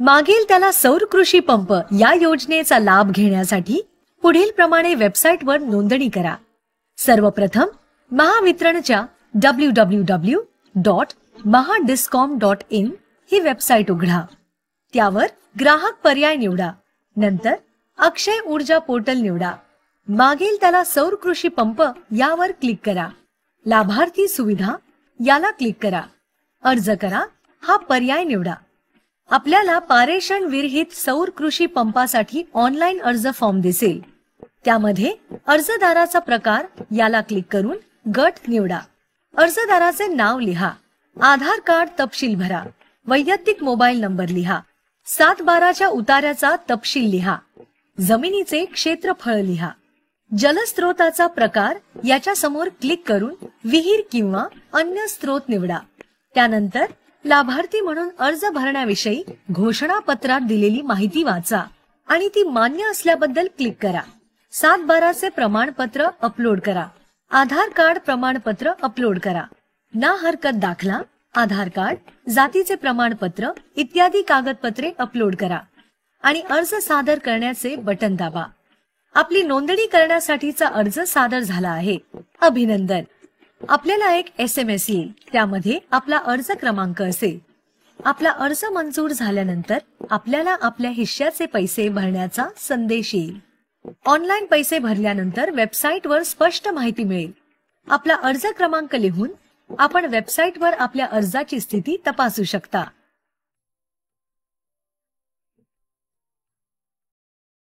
मागेल त्याला सौर कृषी पंप या योजनेचा लाभ घेण्यासाठी पुढील प्रमाणे वेबसाईटवर नोंदणी करा। सर्वप्रथम महावितरणच्या www.mahadiscom.in ही वेबसाईट उघडा। त्यावर ग्राहक पर्याय निवडा। नंतर अक्षय ऊर्जा पोर्टल निवडा। मागेल त्याला सौर कृषी पंप यावर क्लिक करा। लाभार्थी सुविधा याला क्लिक करा। अर्ज करा हा पर्याय निवडा। आपल्याला पारेषण विरहित सौर कृषी पंपासाठी ऑनलाइन अर्ज फॉर्म दिसेल। त्यामध्ये अर्जदाराचा प्रकार याला क्लिक करून गट निवडा। अर्जदाराचे नाव लिहा, आधार कार्ड तपशील भरा, वैयक्तिक मोबाईल नंबर लिहा, 7/12च्या उतार्याचा तपशील लिहा, जमिनीचे क्षेत्रफळ लिहा, जलस्रोताचा प्रकार याच्या समोर क्लिक करून विहीर किंवा अन्य स्रोत निवडा। त्यानंतर लाभार्थी म्हणून अर्ज भरण्याविषयी घोषणापत्रात दिलेली माहिती वाचा आणि ती मान्य असल्याबद्दल क्लिक करा। 7/12चे प्रमाणपत्र अपलोड करा। आधार कार्ड प्रमाणपत्र अपलोड करा। ना हरकत दाखला, आधार कार्ड, जातीचे प्रमाणपत्र इत्यादी कागदपत्रे अपलोड करा आणि अर्ज सादर करण्याचे बटन दाबा। आपली नोंदणी करण्यासाठीचा अर्ज सादर झाला आहे। अभिनंदन। आपल्याला एक SMS येईल, त्यामध्ये आपला अर्ज क्रमांक असेल। आपला अर्ज मंजूर झाल्यानंतर आपल्याला आपल्या हिश्श्याचे पैसे भरण्याचा संदेश येईल। ऑनलाइन पैसे भरल्यानंतर वेबसाईटवर स्पष्ट माहिती मिळेल। आपला अर्ज क्रमांक लिहून आपण वेबसाईटवर आपल्या अर्जाची स्थिती तपासू शकता।